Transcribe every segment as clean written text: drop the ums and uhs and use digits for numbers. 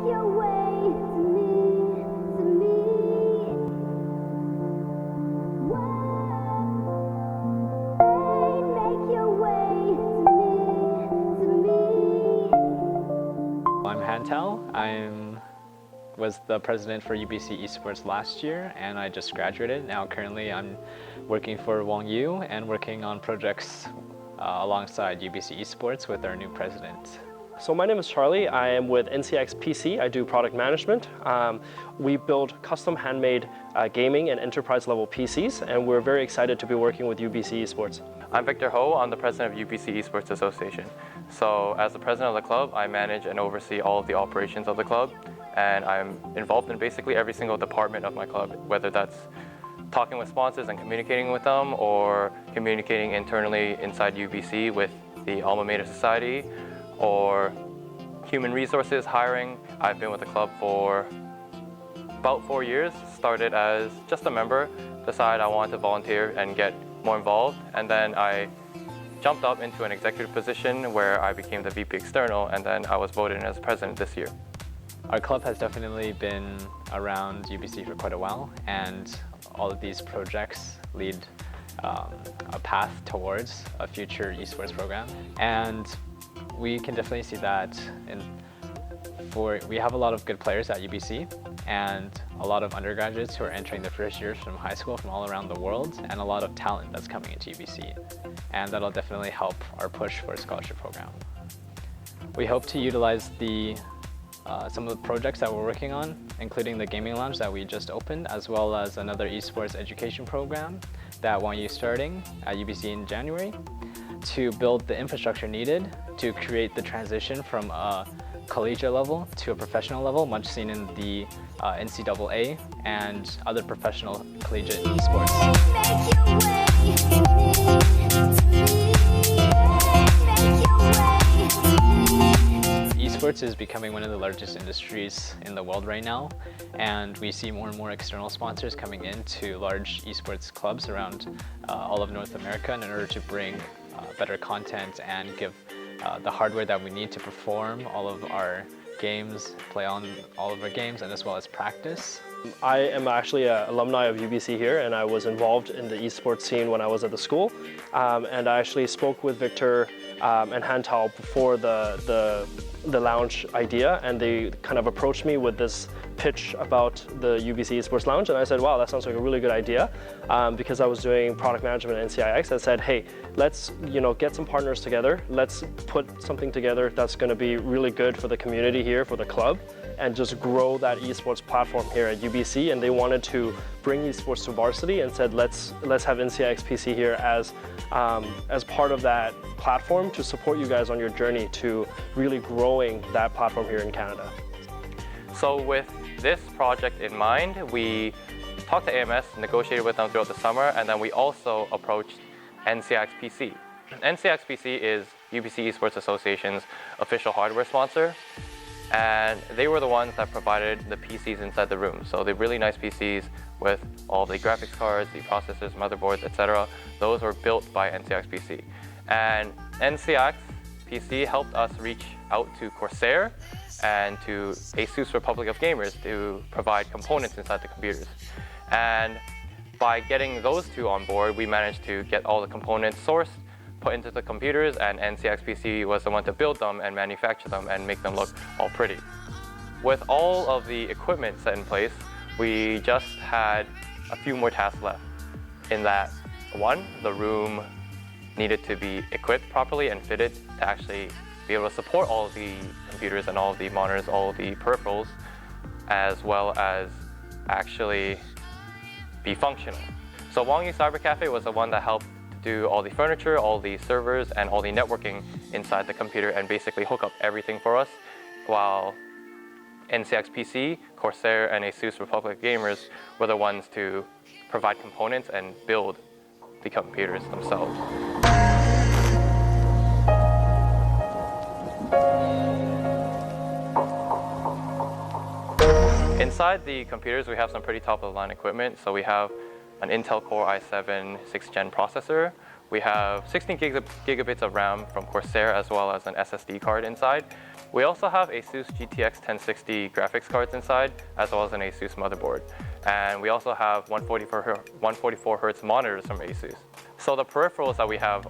your way to me, to me. Make your way to me. I'm Hantel. I was the president for UBC Esports last year, and I just graduated. Now currently I'm working for Wangyu and working on projects alongside UBC Esports with our new president. So my name is Charlie. I am with NCIX PC. I do product management. We build custom handmade gaming and enterprise level PCs, and we're very excited to be working with UBC Esports. I'm Victor Ho. I'm the president of UBC Esports Association. So as the president of the club, I manage and oversee all of the operations of the club, and I'm involved in basically every single department of my club, whether that's talking with sponsors and communicating with them, or communicating internally inside UBC with the Alma Mater Society, or human resources, hiring. I've been with the club for about 4 years, started as just a member, decided I wanted to volunteer and get more involved, and then I jumped up into an executive position where I became the VP External, and then I was voted in as president this year. Our club has definitely been around UBC for quite a while, and all of these projects lead a path towards a future esports program. And we can definitely see that we have a lot of good players at UBC and a lot of undergraduates who are entering their first years from high school from all around the world, and a lot of talent that's coming into UBC. And that'll definitely help our push for a scholarship program. We hope to utilize some of the projects that we're working on, including the gaming lounge that we just opened, as well as another esports education program that Wangyu is starting at UBC in January, to build the infrastructure needed to create the transition from a collegiate level to a professional level, much seen in the NCAA and other professional collegiate esports. Esports is becoming one of the largest industries in the world right now, and we see more and more external sponsors coming into large esports clubs around all of North America in order to bring better content and give the hardware that we need to perform all of our games, play on all of our games, and as well as practice. I am actually an alumni of UBC here, and I was involved in the esports scene when I was at the school. And I actually spoke with Victor and Hantal before the lounge idea, and they kind of approached me with this pitch about the UBC Esports Lounge, and I said, wow, that sounds like a really good idea. Because I was doing product management at NCIX, I said, hey, let's get some partners together. Let's put something together that's going to be really good for the community here, for the club, and just grow that esports platform here at UBC. And they wanted to bring esports to varsity, and said, let's have NCIX PC here as part of that platform to support you guys on your journey to really growing that platform here in Canada. So with this project in mind, we talked to AMS, negotiated with them throughout the summer, and then we also approached NCIX PC. NCIX PC is UBC Esports Association's official hardware sponsor, and they were the ones that provided the PCs inside the room. So the really nice PCs with all the graphics cards, the processors, motherboards, etc. Those were built by NCIX PC. And NCIX PC helped us reach out to Corsair and to ASUS Republic of Gamers to provide components inside the computers. And by getting those two on board, we managed to get all the components sourced, put into the computers, and NCIX PC was the one to build them and manufacture them and make them look all pretty. With all of the equipment set in place, we just had a few more tasks left. In that, one, the room needed to be equipped properly and fitted to actually be able to support all of the computers and all of the monitors, all of the peripherals, as well as actually be functional. So Wangyu Cyber Cafe was the one that helped do all the furniture, all the servers, and all the networking inside the computer, and basically hook up everything for us, while NCIX PC, Corsair, and ASUS Republic of Gamers were the ones to provide components and build the computers themselves. Inside the computers, we have some pretty top-of-the-line equipment. So we have an Intel Core i7 6th Gen processor. We have 16 gigabits of RAM from Corsair, as well as an SSD card inside. We also have ASUS GTX 1060 graphics cards inside, as well as an ASUS motherboard. And we also have 144 Hz monitors from ASUS. So the peripherals that we have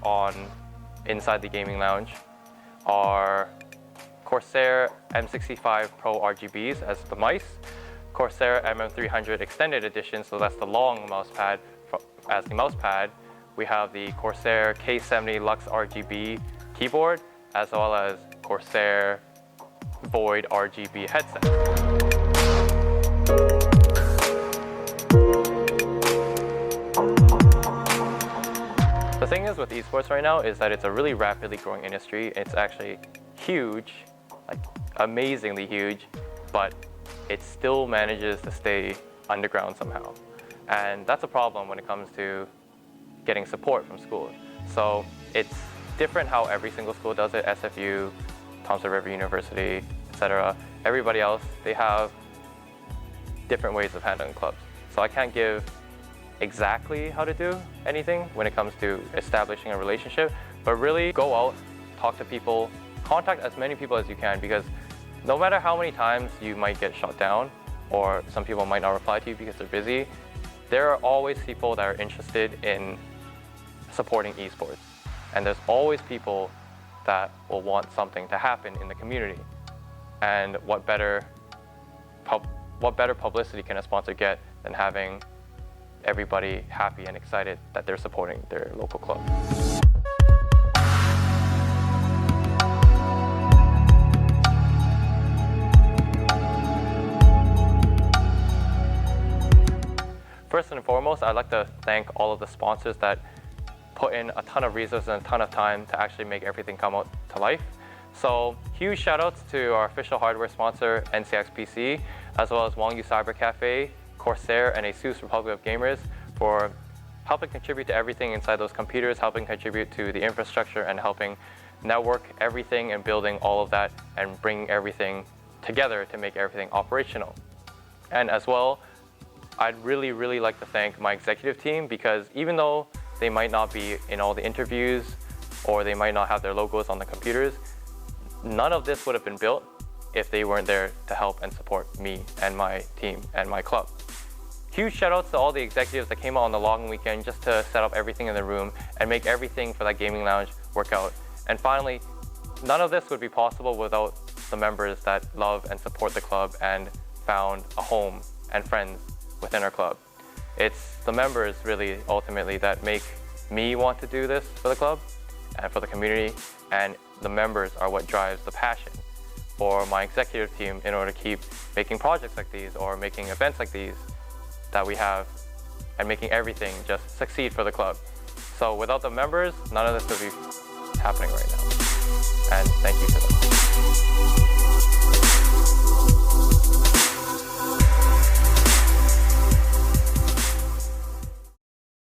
inside the gaming lounge are Corsair M65 Pro RGBs as the mice, Corsair MM300 Extended Edition, so that's the long mouse pad as the mouse pad. We have the Corsair K70 Lux RGB keyboard, as well as Corsair Void RGB headset. The thing is with esports right now is that it's a really rapidly growing industry. It's actually huge, like amazingly huge, but it still manages to stay underground somehow. And that's a problem when it comes to getting support from school. So it's different how every single school does it, SFU, Thompson River University, etc. Everybody else, they have different ways of handling clubs. So I can't give exactly how to do anything when it comes to establishing a relationship, but really go out, talk to people, contact as many people as you can, because no matter how many times you might get shut down or some people might not reply to you because they're busy, there are always people that are interested in supporting esports. And there's always people that will want something to happen in the community. And what better publicity can a sponsor get than having everybody happy and excited that they're supporting their local club. First and foremost, I'd like to thank all of the sponsors that put in a ton of resources and a ton of time to actually make everything come out to life. So huge shout outs to our official hardware sponsor, NCIX PC, as well as Wangyu Cyber Cafe, Corsair, and ASUS Republic of Gamers for helping contribute to everything inside those computers, helping contribute to the infrastructure, and helping network everything and building all of that and bringing everything together to make everything operational. And as well, I'd really like to thank my executive team, because even though they might not be in all the interviews or they might not have their logos on the computers, none of this would have been built if they weren't there to help and support me and my team and my club. Huge shout outs to all the executives that came out on the long weekend just to set up everything in the room and make everything for that gaming lounge work out. And finally, none of this would be possible without the members that love and support the club and found a home and friends within our club. It's the members really ultimately that make me want to do this for the club and for the community, and the members are what drives the passion for my executive team in order to keep making projects like these or making events like these that we have and making everything just succeed for the club. So without the members, none of this would be happening right now. And thank you to them.